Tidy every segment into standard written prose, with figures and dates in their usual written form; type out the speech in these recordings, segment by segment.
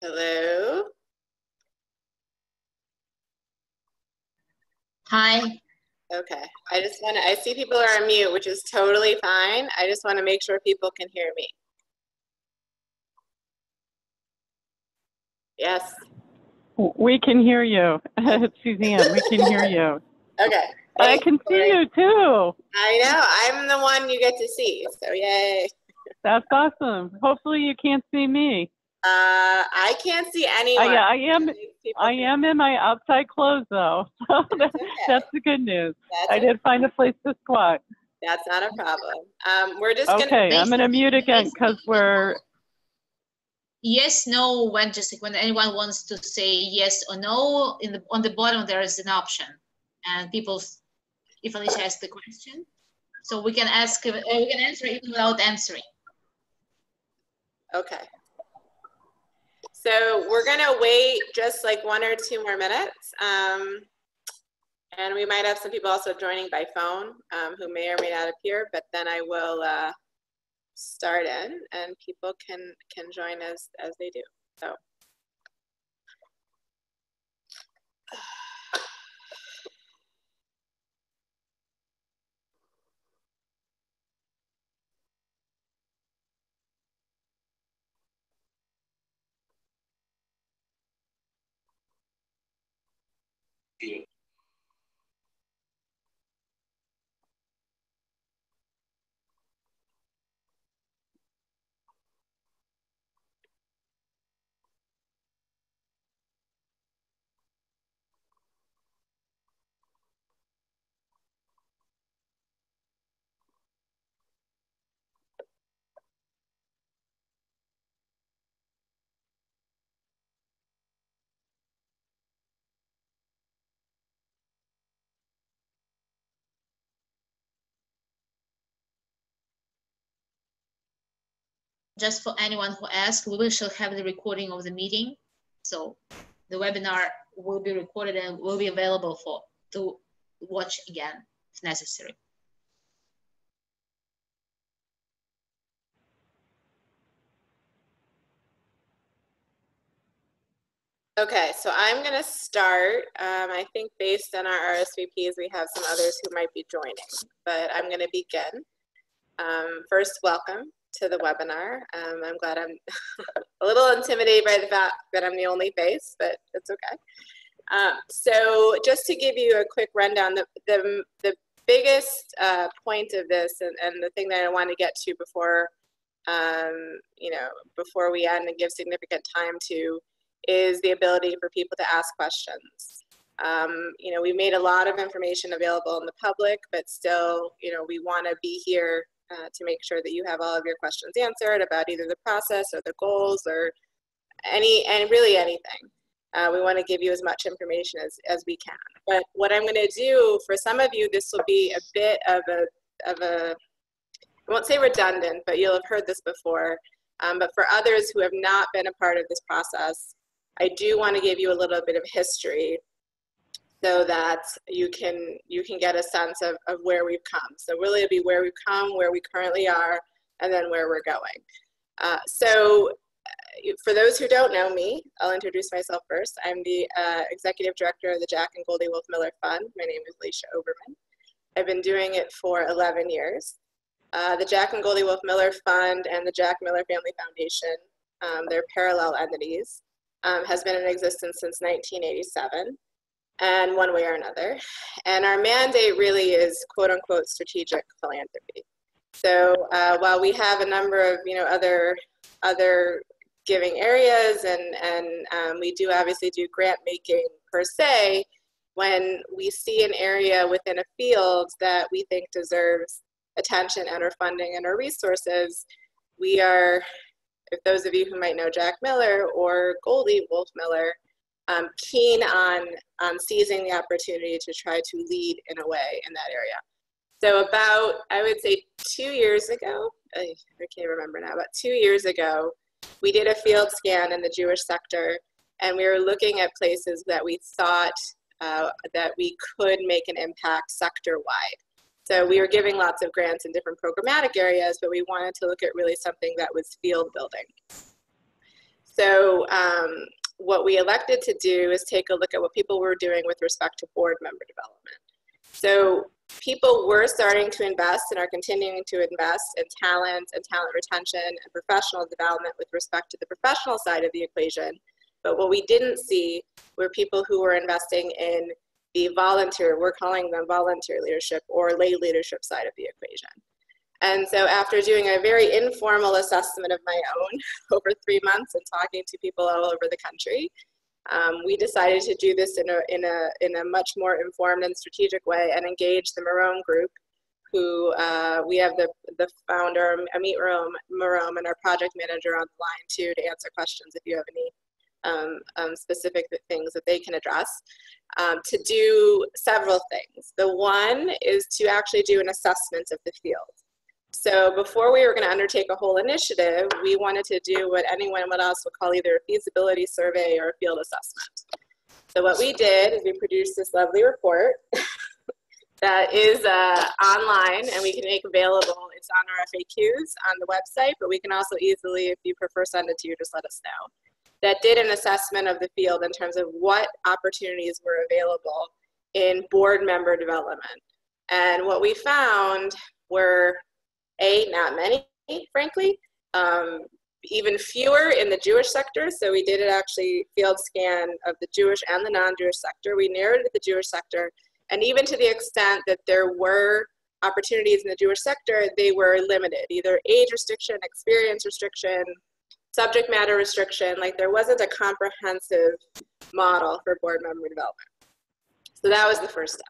Hello? Hi. Okay, I see people are on mute, which is totally fine. I just want to make sure people can hear me. Yes. We can hear you. Suzanne, we can hear you. Okay. I can see you too. I know, I'm the one you get to see, so yay. That's awesome. Hopefully you can't see me. I can't see anyone. I am in my outside clothes though. So that's the good news. I did find a place to squat. That's not a problem. We're just okay. I'm gonna mute again because we're. Yes, no. When anyone wants to say yes or no, on the bottom there is an option, and if Alicia asks the question, so we can answer even without answering. Okay. So we're gonna wait just like 1 or 2 more minutes. And we might have some people also joining by phone who may or may not appear, but then I will start in and people can join as they do. So. Just for anyone who asks, we will have the recording of the meeting. So the webinar will be recorded and will be available to watch again if necessary. Okay, so I'm gonna start. I think based on our RSVPs, we have some others who might be joining, but I'm gonna begin. First, welcome to the webinar. I'm glad I'm a little intimidated by the fact that I'm the only face, but it's okay. So just to give you a quick rundown, the biggest point of this and the thing that I want to get to before, before we end and give significant time to is the ability for people to ask questions. We made a lot of information available in the public, but still, we want to be here to make sure that you have all of your questions answered about either the process or the goals or really anything. We want to give you as much information as we can. But what I'm going to do for some of you, this will be a bit of a, I won't say redundant, but you'll have heard this before. But for others who have not been a part of this process, I do want to give you a little bit of history so that you can get a sense of where we've come. So really it'll be where we've come, where we currently are, and then where we're going. So for those who don't know me, I'll introduce myself first. I'm the Executive Director of the Jack and Goldie Wolf Miller Fund. My name is Alicia Oberman. I've been doing it for 11 years. The Jack and Goldie Wolf Miller Fund and the Jack Miller Family Foundation, they're parallel entities, has been in existence since 1987. And one way or another. And our mandate really is quote unquote strategic philanthropy. So while we have a number of other giving areas and we do obviously do grant making per se, when we see an area within a field that we think deserves attention and our funding and our resources, we are, if those of you who might know Jack Miller or Goldie Wolf Miller, keen on seizing the opportunity to try to lead in a way in that area. So about, I would say 2 years ago, I can't remember now, about 2 years ago, we did a field scan in the Jewish sector and we were looking at places that we thought that we could make an impact sector-wide. So we were giving lots of grants in different programmatic areas, but we wanted to look at really something that was field building. So what we elected to do is take a look at what people were doing with respect to board member development. So people were starting to invest and are continuing to invest in talent and talent retention and professional development with respect to the professional side of the equation. But what we didn't see were people who were investing in the volunteer, we're calling them volunteer leadership or lay leadership side of the equation. And so after doing a very informal assessment of my own over 3 months and talking to people all over the country, we decided to do this in a much more informed and strategic way and engage the Marome group, who we have the founder, Amit Marome, and our project manager on the line too to answer questions if you have any specific things that they can address, to do several things. The one is to actually do an assessment of the field. So before we were going to undertake a whole initiative, we wanted to do what anyone else would call either a feasibility survey or a field assessment. So what we did is we produced this lovely report that is online and we can make available. It's on our FAQs on the website, but we can also easily, if you prefer, send it to you, just let us know. That did an assessment of the field in terms of what opportunities were available in board member development. And what we found were not many, frankly, even fewer in the Jewish sector. So we did an actually field scan of the Jewish and the non-Jewish sector. We narrowed it to the Jewish sector, and even to the extent that there were opportunities in the Jewish sector, they were limited, either age restriction, experience restriction, subject matter restriction. Like there wasn't a comprehensive model for board member development. So that was the first step.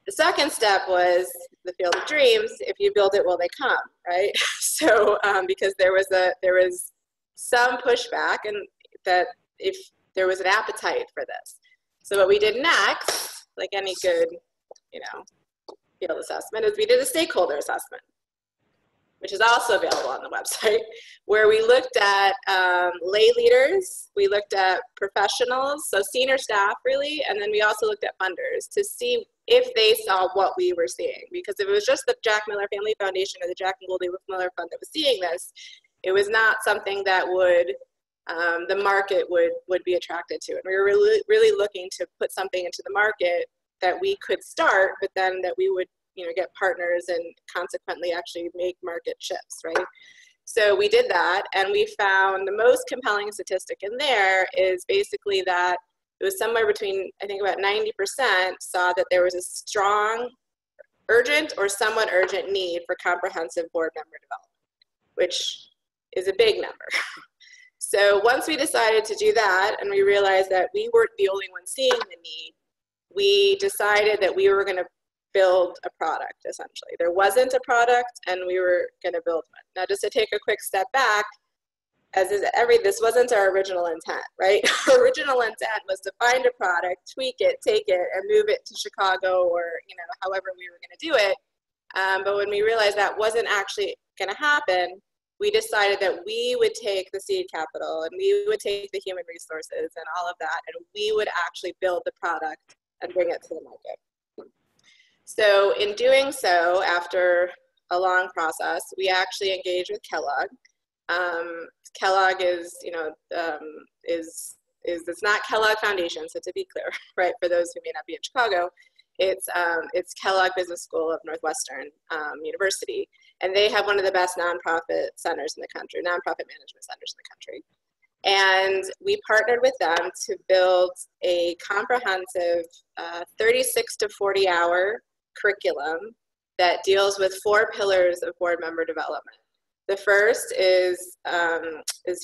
The second step was the field of dreams. If you build it, will they come, right? So because there was some pushback, and that if there was an appetite for this. So what we did next, like any good, field assessment, is we did a stakeholder assessment, which is also available on the website, where we looked at lay leaders, we looked at professionals, so senior staff really, and then we also looked at funders to see if they saw what we were seeing. Because if it was just the Jack Miller Family Foundation or the Jack and Goldie Miller Fund that was seeing this, it was not something that would, the market would be attracted to. And we were really looking to put something into the market that we could start, but then that we would get partners and consequently actually make market shifts, right? So we did that, and we found the most compelling statistic in there is basically that it was somewhere between, I think about 90% saw that there was a strong, urgent or somewhat urgent need for comprehensive board member development, which is a big number. So once we decided to do that, and we realized that we weren't the only ones seeing the need, we decided that we were going to build a product, essentially. There wasn't a product, and we were going to build one. Now, just to take a quick step back, this wasn't our original intent, right? Our original intent was to find a product, tweak it, take it, and move it to Chicago or, however we were going to do it. But when we realized that wasn't actually going to happen, we decided that we would take the seed capital and we would take the human resources and all of that, and we would actually build the product and bring it to the market. So in doing so, after a long process, we actually engaged with Kellogg. Kellogg is, it's not Kellogg Foundation, so to be clear, right, for those who may not be in Chicago, it's Kellogg Business School of Northwestern University, and they have one of the best nonprofit centers in the country, nonprofit management centers in the country. And we partnered with them to build a comprehensive 36 to 40 hour curriculum that deals with 4 pillars of board member development. The first is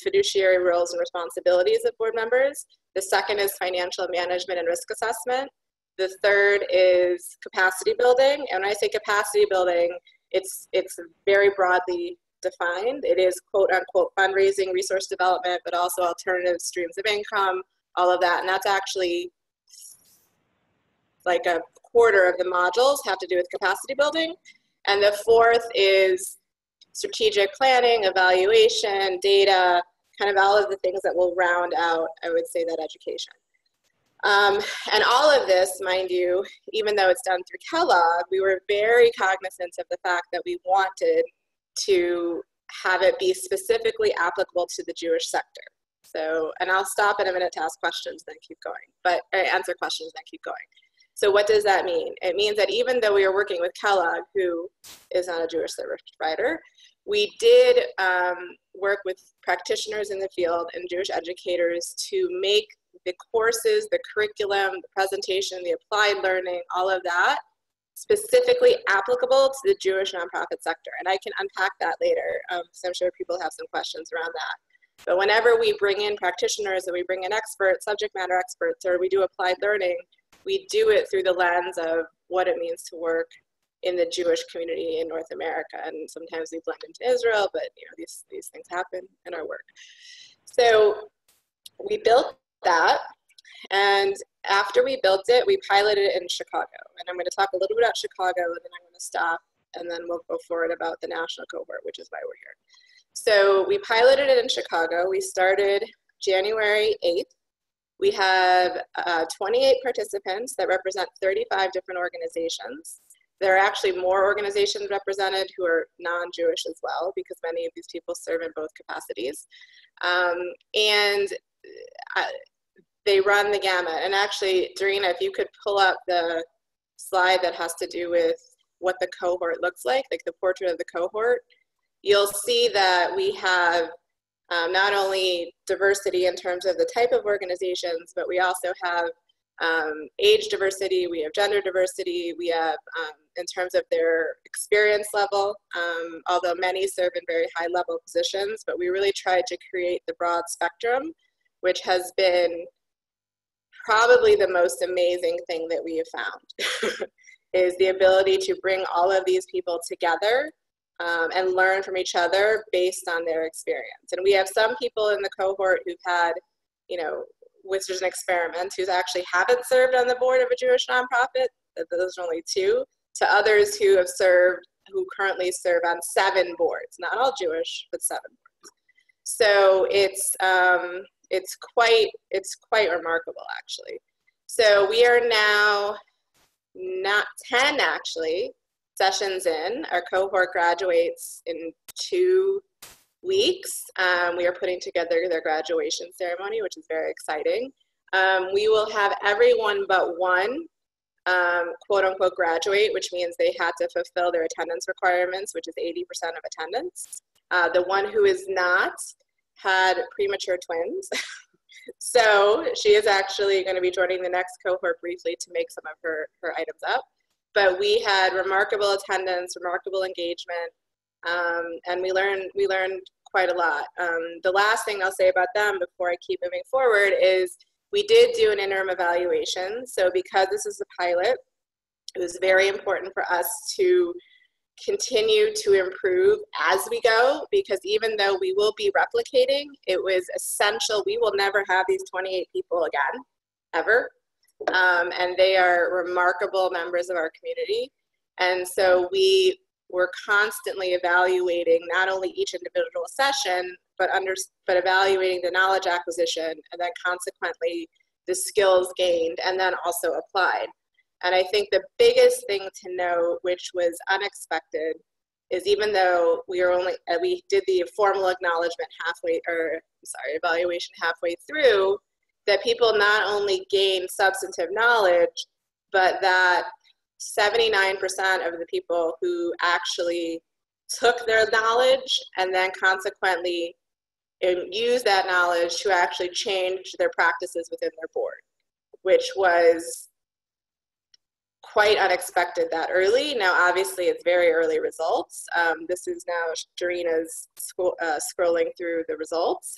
fiduciary roles and responsibilities of board members. The second is financial management and risk assessment. The third is capacity building. And when I say capacity building, it's very broadly defined. It is quote unquote fundraising, resource development, but also alternative streams of income, all of that. And that's actually like a quarter of the modules have to do with capacity building. And the fourth is strategic planning, evaluation, data, kind of all of the things that will round out, I would say, that education. And all of this, mind you, even though it's done through Kellogg, we were very cognizant of the fact that we wanted to have it be specifically applicable to the Jewish sector. So, and I'll stop in a minute to ask questions, then keep going, but answer questions, then keep going. So what does that mean? It means that even though we are working with Kellogg, who is not a Jewish service provider, we did work with practitioners in the field and Jewish educators to make the courses, the curriculum, the presentation, the applied learning, all of that specifically applicable to the Jewish nonprofit sector. And I can unpack that later, because I'm sure people have some questions around that. But whenever we bring in practitioners and we bring in experts, subject matter experts, or we do applied learning, we do it through the lens of what it means to work in the Jewish community in North America. And sometimes we blend into Israel, but you know, these things happen in our work. So we built that, and after we built it, we piloted it in Chicago. And I'm going to talk a little bit about Chicago, and then I'm going to stop, and then we'll go forward about the national cohort, which is why we're here. So we piloted it in Chicago. We started January 8th. We have 28 participants that represent 35 different organizations. There are actually more organizations represented who are non-Jewish as well, because many of these people serve in both capacities. They run the gamut. And actually, Dorina, if you could pull up the slide that has to do with what the cohort looks like the portrait of the cohort, you'll see that we have not only diversity in terms of the type of organizations, but we also have age diversity, we have gender diversity, we have in terms of their experience level, although many serve in very high level positions, but we really tried to create the broad spectrum, which has been probably the most amazing thing that we have found, is the ability to bring all of these people together and learn from each other based on their experience. And we have some people in the cohort who've had, you know, which is an experiment, who actually haven't served on the board of a Jewish nonprofit. Those are only 2. To others who have served, who currently serve on 7 boards, not all Jewish, but 7 boards. So it's quite remarkable, actually. So we are now not 10 actually sessions in. Our cohort graduates in 2 weeks. We are putting together their graduation ceremony, which is very exciting. We will have everyone but one quote unquote graduate, which means they had to fulfill their attendance requirements, which is 80% of attendance. The one who is not had premature twins. So she is actually going to be joining the next cohort briefly to make some of her items up. But we had remarkable attendance, remarkable engagement, and we learned quite a lot. The last thing I'll say about them before I keep moving forward is we did do an interim evaluation. So because this is a pilot, it was very important for us to continue to improve as we go, because even though we will be replicating, it was essential. We will never have these 28 people again, ever. And they are remarkable members of our community. And so we were constantly evaluating not only each individual session, but evaluating the knowledge acquisition, and then consequently the skills gained, and then also applied. And I think the biggest thing to note, which was unexpected, is even though we did the formal acknowledgement evaluation halfway through, that people not only gained substantive knowledge, but that 79% of the people who actually took their knowledge and then consequently used that knowledge to actually change their practices within their board, which was quite unexpected that early. Now, obviously, it's very early results. This is now Dorina's scrolling through the results.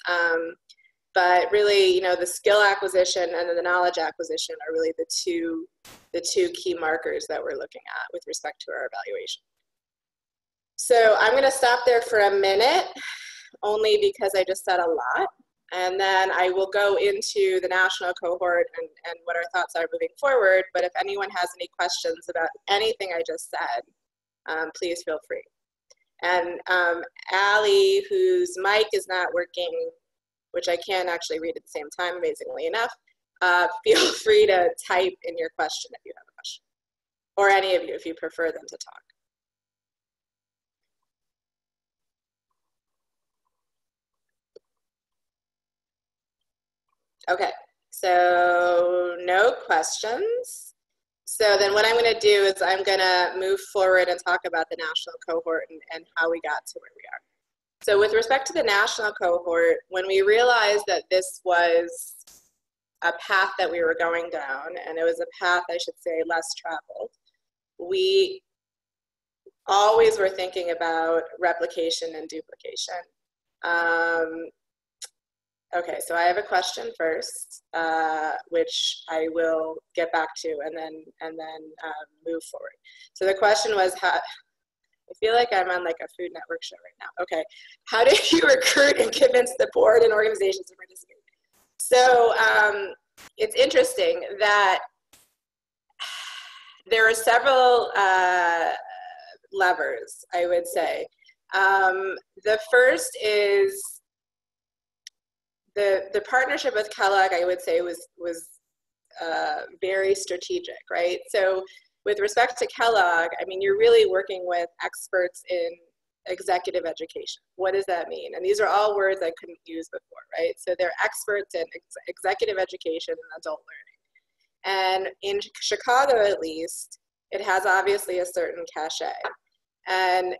But really, you know, the skill acquisition and then the knowledge acquisition are really the two key markers that we're looking at with respect to our evaluation. So I'm going to stop there for a minute, only because I just said a lot. And then I will go into the national cohort and what our thoughts are moving forward. But if anyone has any questions about anything I just said, please feel free. And Allie, whose mic is not working, which I can actually read at the same time, amazingly enough, feel free to type in your question if you have a question, or any of you if you prefer them to talk. Okay, so no questions. So then what I'm going to do is I'm going to move forward and talk about the national cohort and how we got to where we are. So with respect to the national cohort, when we realized that this was a path that we were going down, and it was a path, I should say, less traveled, we always were thinking about replication and duplication. Okay, so I have a question first, which I will get back to, and then move forward. So the question was, how, I feel like I'm on like a Food Network show right now. Okay, how did you recruit and convince the board and organizations to participate? So it's interesting that there are several levers, I would say. The first is the partnership with Kellogg, I would say, was very strategic, right? So with respect to Kellogg, I mean, you're really working with experts in executive education. What does that mean? And these are all words I couldn't use before, right? So they're experts in executive education and adult learning. And in Chicago, at least, it has obviously a certain cachet. And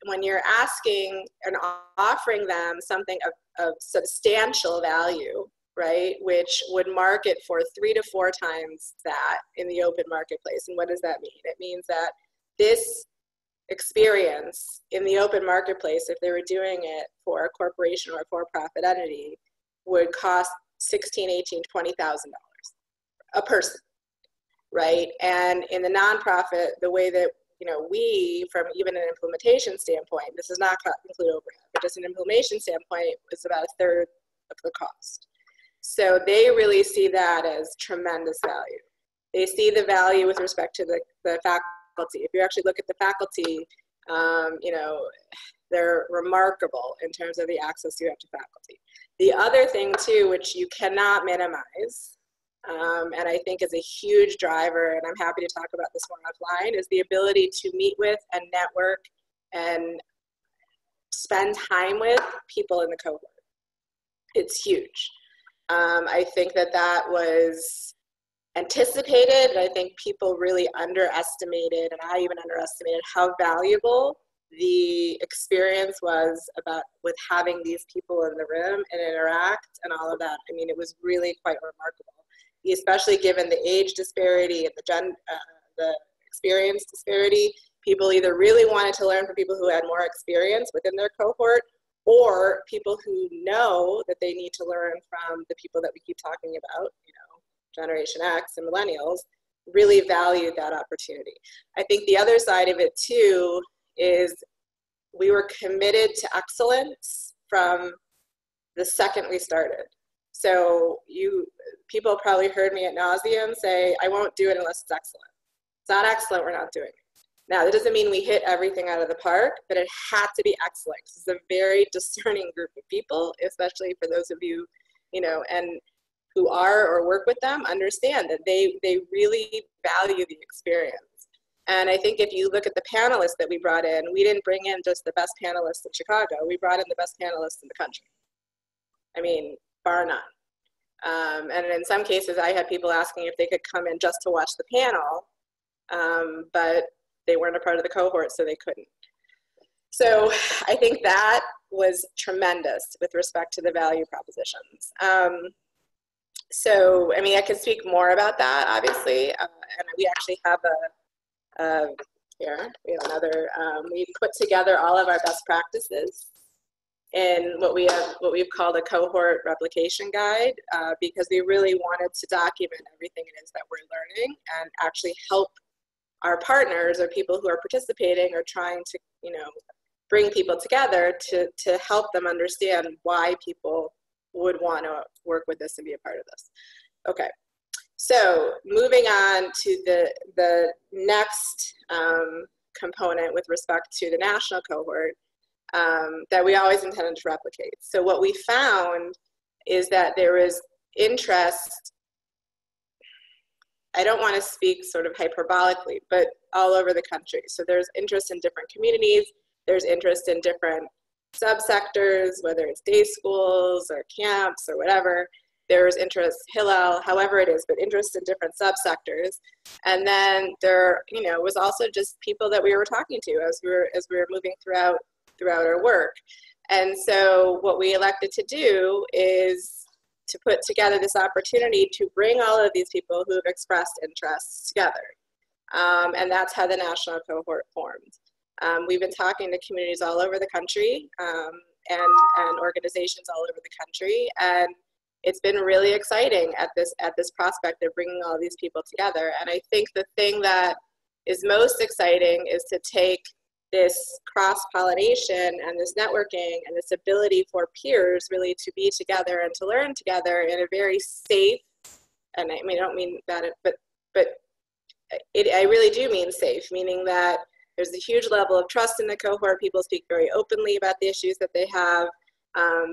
when you're asking and offering them something of substantial value, right, which would market for 3 to 4 times that in the open marketplace. And what does that mean? It means that this experience in the open marketplace, if they were doing it for a corporation or a for-profit entity, would cost $16,000, $18,000, $20,000 a person, right? And in the nonprofit, the way that we, from even an implementation standpoint, this does not include overhead, but just an implementation standpoint, it's about 1/3 of the cost. So they really see that as tremendous value. They see the value with respect to the faculty. If you actually look at the faculty, they're remarkable in terms of the access you have to faculty. The other thing too, which you cannot minimize, and I think is a huge driver, and I'm happy to talk about this more offline, is the ability to meet with and network and spend time with people in the cohort. It's huge. I think that was anticipated, and I think people really underestimated, and I even underestimated how valuable the experience was with having these people in the room and interact and all of that. I mean, it was really quite remarkable, especially given the age disparity and the experience disparity. People either really wanted to learn from people who had more experience within their cohort, or people who know that they need to learn from the people that we keep talking about, Generation X and millennials, really valued that opportunity. I think the other side of it too is we were committed to excellence from the second we started. So people probably heard me ad nauseum say, I won't do it unless it's excellent. It's not excellent, we're not doing it. Now, that doesn't mean we hit everything out of the park, but it had to be excellent. This is a very discerning group of people, especially for those of you, and who are or work with them, understand that they really value the experience. And I think if you look at the panelists that we brought in, we didn't bring in just the best panelists in Chicago, we brought in the best panelists in the country. I mean, bar none. And in some cases, I had people asking if they could come in just to watch the panel, but they weren't a part of the cohort, so they couldn't. So I think that was tremendous with respect to the value propositions. So, I mean, I could speak more about that, obviously, and we actually have here, we have another, we put together all of our best practices in what we've called a cohort replication guide, because we really wanted to document everything it is that we're learning and actually help our partners or people who are participating or trying to, bring people together to help them understand why people would want to work with us and be a part of this. Okay, so moving on to the next component with respect to the national cohort that we always intended to replicate. So what we found is that there was interest, I don't want to speak sort of hyperbolically, but all over the country. So there's interest in different communities, there's interest in different subsectors, whether it's day schools or camps or whatever. there's interest, Hillel, however it is, but interest in different subsectors. And then there, you know, was also just people that we were talking to as we were moving throughout our work. And so what we elected to do is to put together this opportunity to bring all of these people who have expressed interests together. And that's how the national cohort formed. We've been talking to communities all over the country and organizations all over the country, and it's been really exciting at this prospect of bringing all these people together. And I think the thing that is most exciting is to take this cross-pollination and this networking and this ability for peers really to be together and to learn together in a very safe, and I mean, I don't mean that, but I really do mean safe, meaning that there's a huge level of trust in the cohort. People speak very openly about the issues that they have.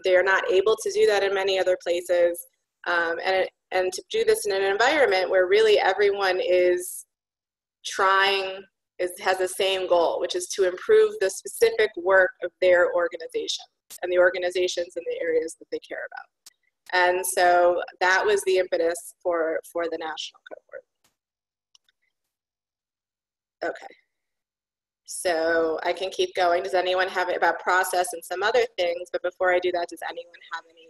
They are not able to do that in many other places. And to do this in an environment where really everyone is has the same goal, which is to improve the specific work of their organizations and the organizations in the areas that they care about. And so that was the impetus for the national cohort. Okay. So I can keep going. Does anyone have it about process and some other things? But before I do that, does anyone have any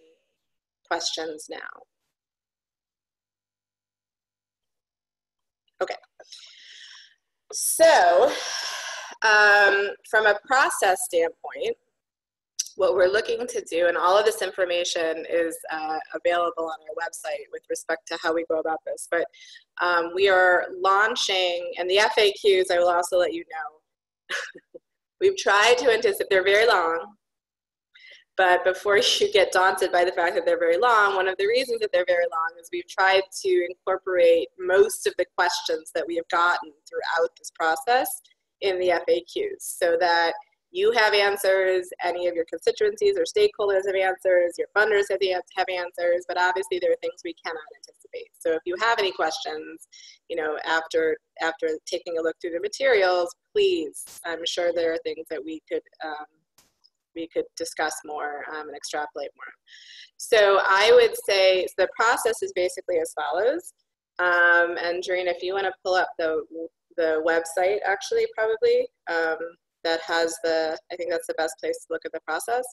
questions now? Okay. So from a process standpoint, what we're looking to do, and all of this information is available on our website with respect to how we go about this, but we are launching, and the FAQs, I will also let you know, we've tried to anticipate, they're very long, but before you get daunted by the fact that they're very long, one of the reasons that they're very long is we've tried to incorporate most of the questions that we have gotten throughout this process in the FAQs, so that you have answers, any of your constituencies or stakeholders have answers, your funders have answers, but obviously there are things we cannot anticipate. So if you have any questions, you know, after taking a look through the materials, please, I'm sure there are things that we could discuss more and extrapolate more. So I would say the process is basically as follows. And Doreen, if you want to pull up the website, actually, probably, that has I think that's the best place to look at the process,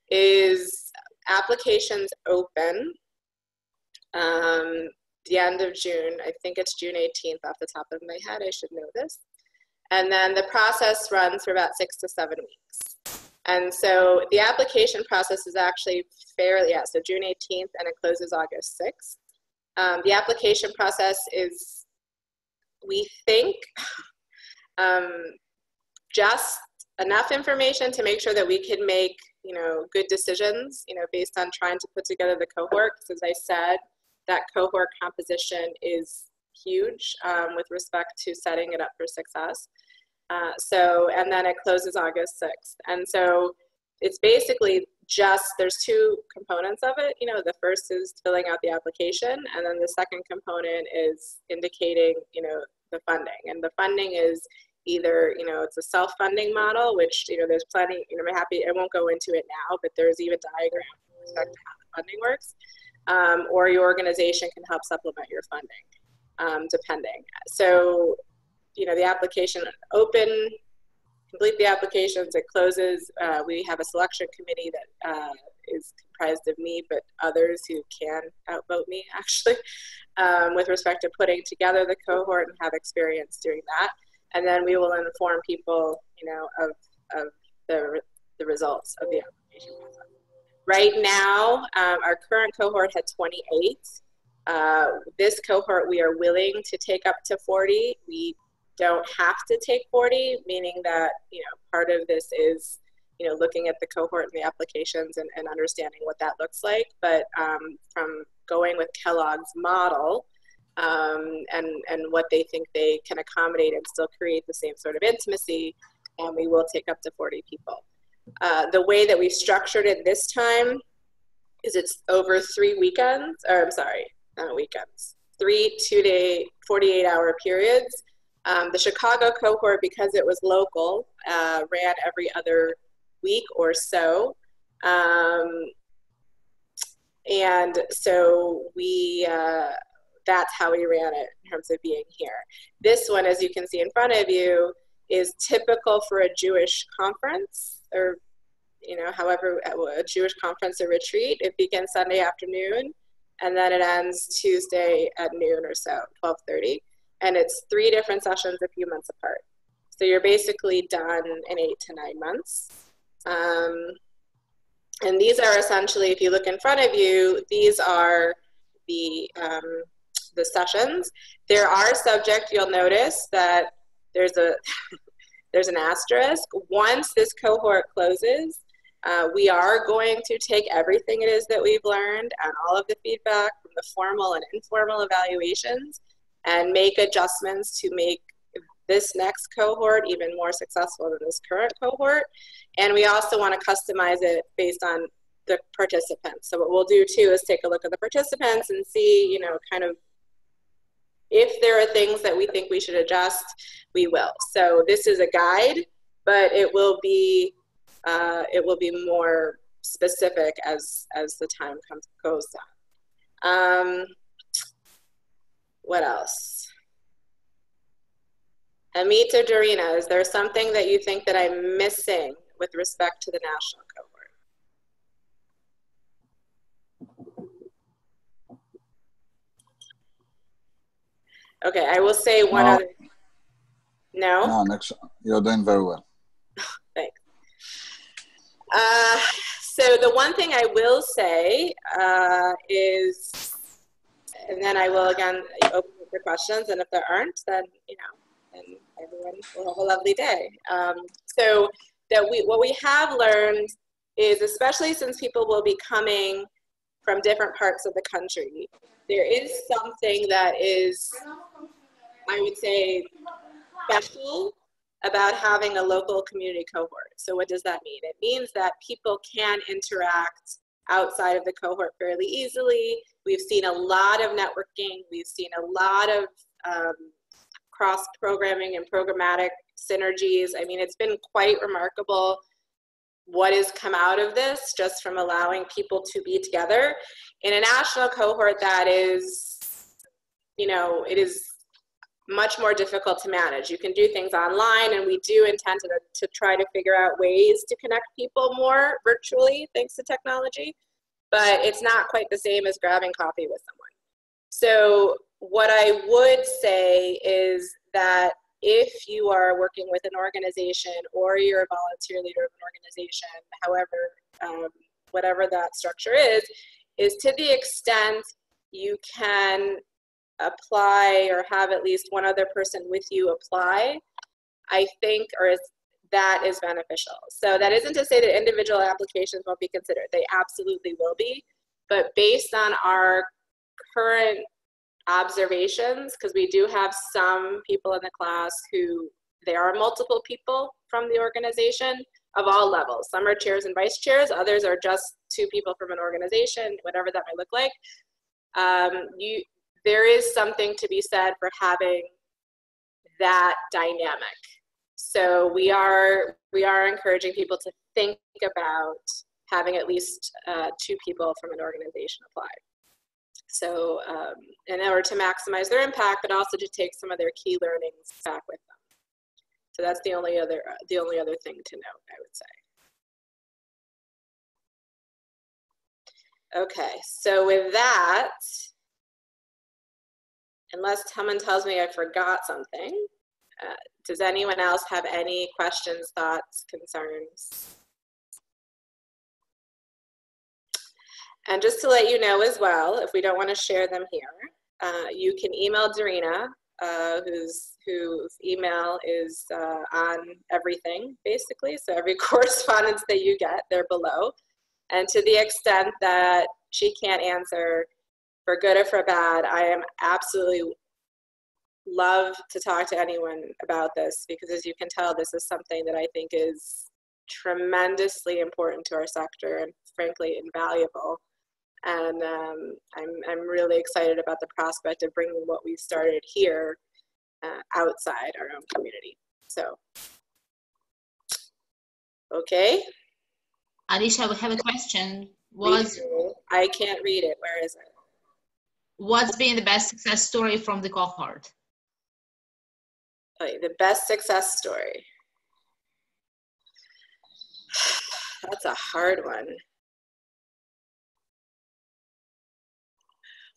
is applications open the end of June. I think it's June 18th off the top of my head. I should know this. And then the process runs for about 6 to 7 weeks. And so the application process is actually so June 18th, and it closes August 6th. The application process is, we think, just enough information to make sure that we can make, you know, good decisions, you know, based on trying to put together the cohort. Because as I said, that cohort composition is huge with respect to setting it up for success. And then it closes August 6th. And so it's basically there's two components of it. You know, the first is filling out the application, and then the second component is indicating, you know, the funding. And the funding is either, you know, it's a self-funding model, which, you know, there's plenty, you know, I won't go into it now, but there's even diagrams with respect to how the funding works. Or your organization can help supplement your funding, depending. So, you know, the application open, complete the applications, it closes. We have a selection committee that is comprised of me, but others who can outvote me, actually, with respect to putting together the cohort and have experience doing that. And then we will inform people, you know, of the results of the application process. Right now, our current cohort had 28. This cohort, we are willing to take up to 40. We don't have to take 40, meaning that, you know, part of this is, you know, looking at the cohort and the applications and understanding what that looks like. But from going with Kellogg's model, and what they think they can accommodate and still create the same sort of intimacy, and we will take up to 40 people. The way that we structured it this time is it's over 3 weekends, or I'm sorry, not weekends, 3 2-day, 48-hour periods. The Chicago cohort, because it was local, ran every other week or so. And so that's how we ran it in terms of being here. This one, as you can see in front of you, is typical for a Jewish conference, or however, a Jewish conference or retreat. It begins Sunday afternoon, and then it ends Tuesday at noon or so, 12:30. And it's 3 different sessions a few months apart. So you're basically done in 8 to 9 months. And these are essentially, if you look in front of you, these are the sessions. There are subjects, you'll notice that there's an asterisk. Once this cohort closes, we are going to take everything it is that we've learned and all of the feedback from the formal and informal evaluations and make adjustments to make this next cohort even more successful than this current cohort. And we also want to customize it based on the participants. So what we'll do too is take a look at the participants and see, kind of if there are things that we think we should adjust, we will. So this is a guide, but it will be more specific as the time goes on. What else? Amit or Dorina, is there something that you think that I'm missing with respect to the national cohort? Okay, I will say one other. No? No, next, you're doing very well. Thanks. So the one thing I will say is, and then I will again open up for questions, and if there aren't, then then everyone will have a lovely day. So what we have learned is, especially since people will be coming from different parts of the country, there is something that is, I would say, special about having a local community cohort. So what does that mean? It means that people can interact outside of the cohort fairly easily. We've seen a lot of networking. We've seen a lot of cross-programming and programmatic synergies. I mean, it's been quite remarkable what has come out of this just from allowing people to be together. In a national cohort, that is, it is much more difficult to manage. You can do things online, and we do intend to try to figure out ways to connect people more virtually thanks to technology, but it's not quite the same as grabbing coffee with someone. So what I would say is that if you are working with an organization or you're a volunteer leader of an organization, however, whatever that structure is to the extent you can apply or have at least one other person with you apply, I think, that is beneficial. So that isn't to say that individual applications won't be considered. They absolutely will be, but based on our current observations, because we do have some people in the class who, there are multiple people from the organization of all levels. Some are chairs and vice chairs, others are just 2 people from an organization, whatever that might look like. There is something to be said for having that dynamic. So we are encouraging people to think about having at least 2 people from an organization apply. So in order to maximize their impact, but also to take some of their key learnings back with them. So that's the only other thing to note, I would say. Okay, so with that, unless someone tells me I forgot something, does anyone else have any questions, thoughts, concerns? And just to let you know as well, if we don't want to share them here, you can email Dorina, whose email is on everything, basically. So every correspondence that you get, they're below. And to the extent that she can't answer, for good or for bad, I am absolutely love to talk to anyone about this, because as you can tell, this is something that I think is tremendously important to our sector and frankly invaluable. And I'm really excited about the prospect of bringing what we've started here outside our own community. So, okay. Alicia, we have a question. I can't read it. Where is it? What's been the best success story from the cohort? The best success story. That's a hard one.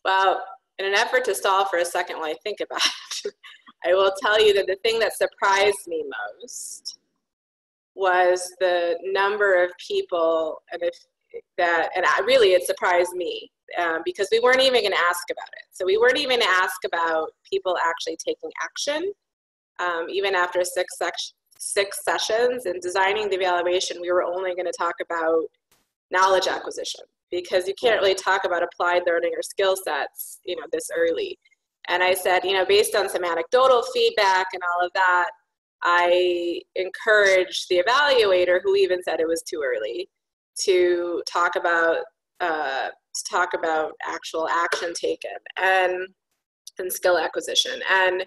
Well, in an effort to stall for a second while I think about it, I will tell you that the thing that surprised me most was the number of people, really it surprised me because we weren't even going to ask about it. So we weren't even going to ask about people actually taking action. Even after six sessions and designing the evaluation, we were only going to talk about knowledge acquisition, because you can't really talk about applied learning or skill sets, this early. And I said, based on some anecdotal feedback and all of that, I encouraged the evaluator, who even said it was too early, to talk about actual action taken and skill acquisition. And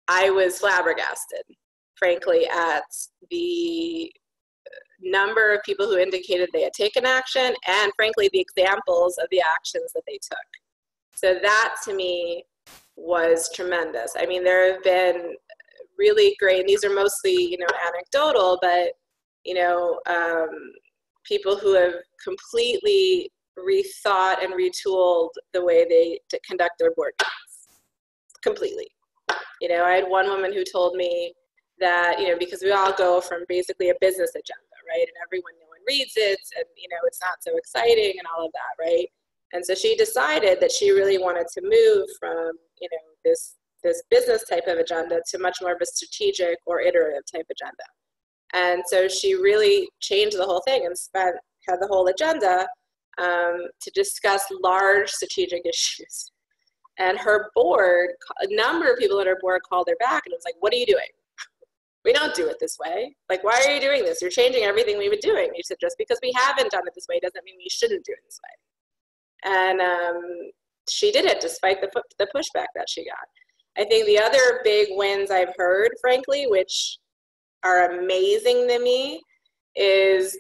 I was flabbergasted, frankly, at the number of people who indicated they had taken action, and frankly the examples of the actions that they took. So that to me was tremendous. I mean, there have been really great, and these are mostly anecdotal, but people who have completely rethought and retooled the way they conduct their board meetings completely. I had one woman who told me that, because we all go from basically a business agenda, right? And no one reads it, and, it's not so exciting and all of that, right? And so she decided that she really wanted to move from, this business type of agenda to much more of a strategic or iterative type agenda. And so she really changed the whole thing and had the whole agenda to discuss large strategic issues. And her board, a number of people on her board called her back and was like, what are you doing? We don't do it this way. Like, why are you doing this? You're changing everything we've been doing. She said, just because we haven't done it this way doesn't mean we shouldn't do it this way. And she did it despite the pushback that she got. I think the other big wins I've heard, frankly, which are amazing to me, is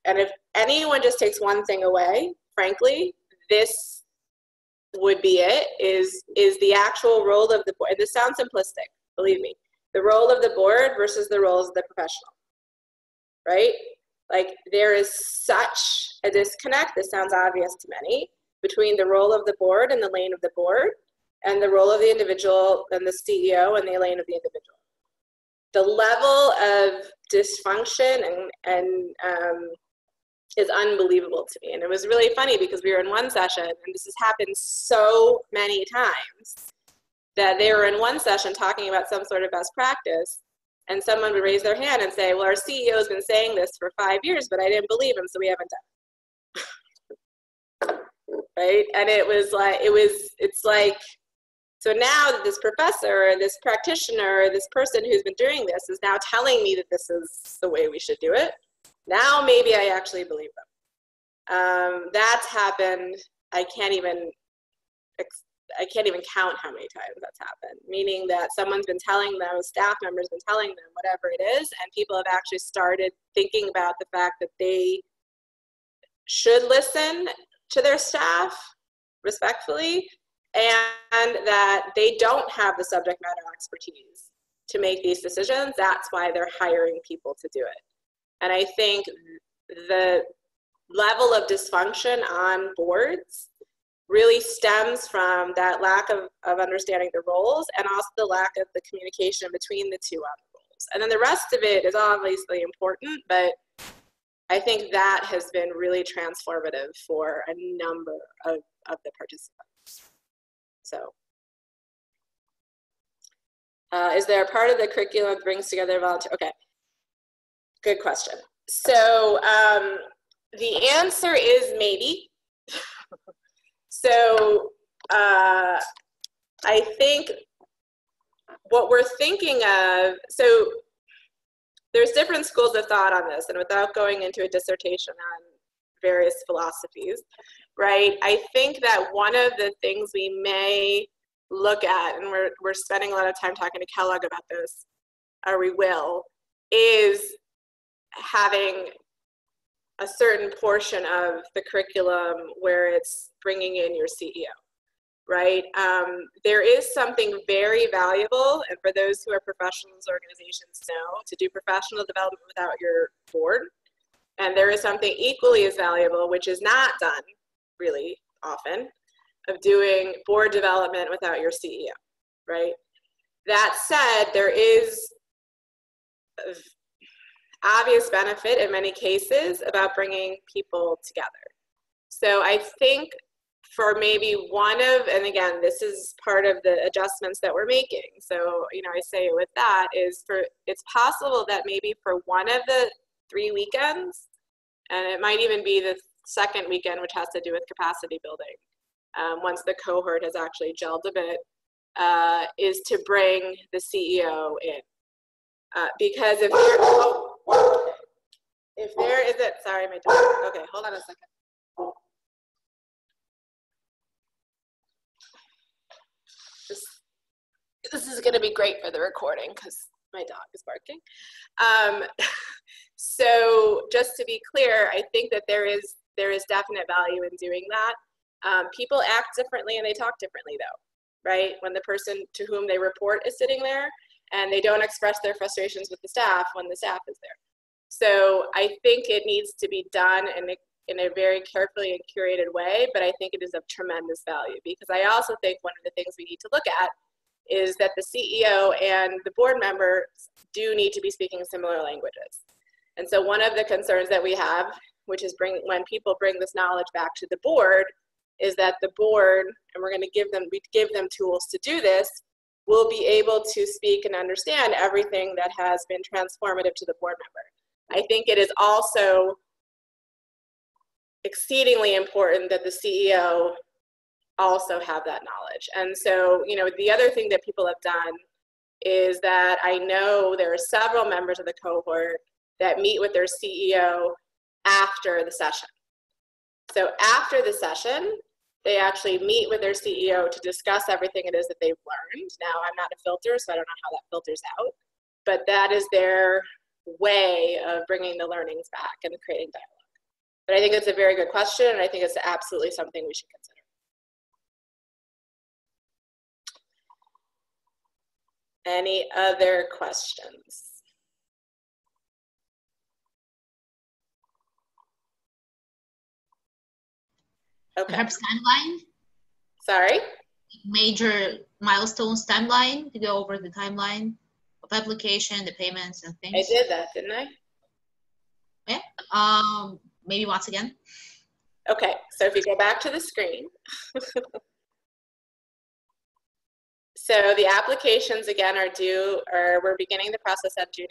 and if anyone just takes one thing away, frankly, this would be it, is the actual role of the board. This sounds simplistic, believe me. The role of the board versus the roles of the professional, right? Like, there is such a disconnect, this sounds obvious to many, between the role of the board and the lane of the board, and the role of the individual and the CEO and the lane of the individual. The level of dysfunction and is unbelievable to me. And it was really funny because we were in one session, and this has happened so many times, that they were in one session talking about some sort of best practice, and someone would raise their hand and say, well, our CEO has been saying this for 5 years, but I didn't believe him, so we haven't done it. Right? And it's like, so now that this professor, or this practitioner, or this person who's been doing this is now telling me that this is the way we should do it, now maybe I actually believe them. That's happened. I can't even count how many times that's happened, meaning that someone's been telling them, a staff member's been telling them whatever it is, and people have actually started thinking about the fact that they should listen to their staff respectfully, and that they don't have the subject matter expertise to make these decisions. That's why they're hiring people to do it. And I think the level of dysfunction on boards really stems from that lack of understanding the roles, and also the lack of the communication between the two on the roles. And then the rest of it is obviously important, but I think that has been really transformative for a number of the participants. So, is there a part of the curriculum that brings together volunteer? Okay, good question. So the answer is maybe. So I think what we're thinking of, so there's different schools of thought on this, and without going into a dissertation on various philosophies, right? I think that one of the things we may look at, and we're spending a lot of time talking to Kellogg about this, or we will, is having a certain portion of the curriculum where it's bringing in your CEO, right? There is something very valuable, and for those who are professionals, organizations know, to do professional development without your board. And there is something equally as valuable, which is not done really often, of doing board development without your CEO, right? That said, there is obvious benefit in many cases about bringing people together. So I think for maybe one of, and again, this is part of the adjustments that we're making. So, you know, I say it with that is it's possible that maybe for one of the 3 weekends, and it might even be the second weekend, which has to do with capacity building, once the cohort has actually gelled a bit, is to bring the CEO in. Because if there isn't, sorry, my dog, okay, hold on a second. This is gonna be great for the recording because my dog is barking. So just to be clear, I think that there is definite value in doing that. People act differently and they talk differently though, right? When the person to whom they report is sitting there and they don't express their frustrations with the staff when the staff is there. So I think it needs to be done in a very carefully and curated way, but I think it is of tremendous value because I also think one of the things we need to look at is that the CEO and the board members do need to be speaking similar languages. And so one of the concerns that we have, which is when people bring this knowledge back to the board, is that the board, and we're going to give them tools to do this, will be able to speak and understand everything that has been transformative to the board member. I think it is also exceedingly important that the CEO also have that knowledge. And so, you know, the other thing that people have done is that I know there are several members of the cohort that meet with their CEO after the session. So after the session, they actually meet with their CEO to discuss everything it is that they've learned. Now, I'm not a filter, so I don't know how that filters out, but that is their way of bringing the learnings back and creating dialogue. But I think it's a very good question, and I think it's absolutely something we should consider. Any other questions? Okay. Perhaps timeline? Sorry? Major milestones timeline, to go over the timeline of application, the payments and things. I did that, didn't I? Yeah. Maybe once again. Okay, so if you go back to the screen. So the applications again we're beginning the process on June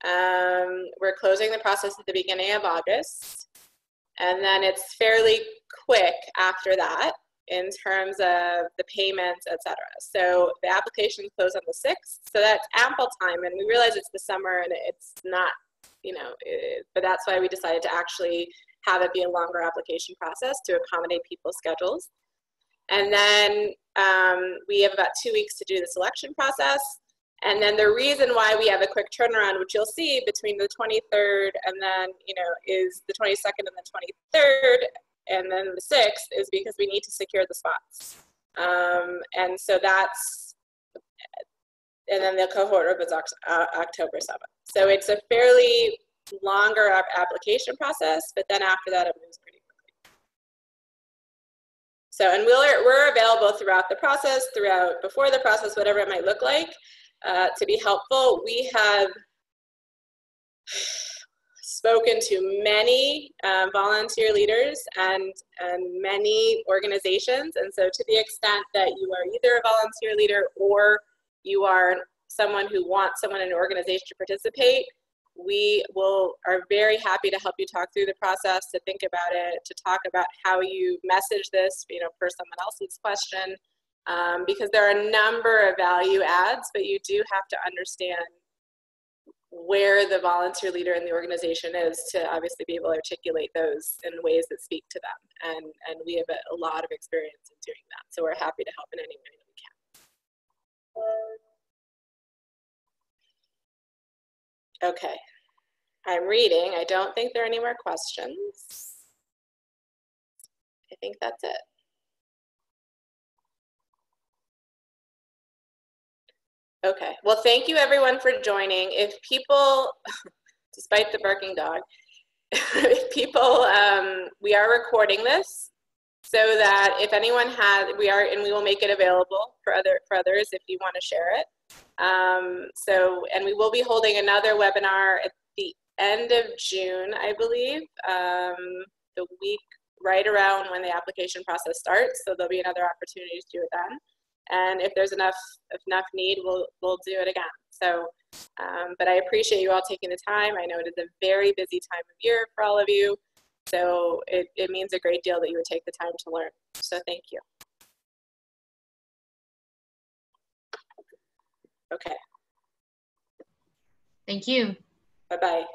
18th. We're closing the process at the beginning of August. And then it's fairly quick after that in terms of the payments, et cetera. So the applications close on the 6th, so that's ample time. And we realize it's the summer and it's not, you know, but that's why we decided to actually have it be a longer application process to accommodate people's schedules. And then we have about 2 weeks to do the selection process. And then the reason why we have a quick turnaround, which you'll see between the 23rd and then, you know, is the 22nd and the 23rd, and then the 6th is because we need to secure the spots. And so that's, and then the cohort opens October 7th. So it's a fairly longer application process, but then after that it moves pretty quickly. So, and we're available throughout the process, before the process, whatever it might look like, to be helpful. We have spoken to many volunteer leaders and many organizations, and so to the extent that you are either a volunteer leader or you are someone who wants someone in an organization to participate, we are very happy to help you talk through the process, to think about it, to talk about how you message this, you know, per someone else's question, because there are a number of value adds, but you do have to understand where the volunteer leader in the organization is to obviously be able to articulate those in ways that speak to them. And we have a lot of experience in doing that. So we're happy to help in any way that we can. Okay. I'm reading. I don't think there are any more questions. I think that's it. Okay, well, thank you everyone for joining. If people, despite the barking dog, if people, we are recording this so that if anyone has, and we will make it available for others if you want to share it. And we will be holding another webinar at the end of June, I believe, the week right around when the application process starts. So there'll be another opportunity to do it then. And if there's enough need, we'll do it again. So, but I appreciate you all taking the time. I know it is a very busy time of year for all of you. So it means a great deal that you would take the time to learn. So thank you. Okay. Thank you. Bye-bye.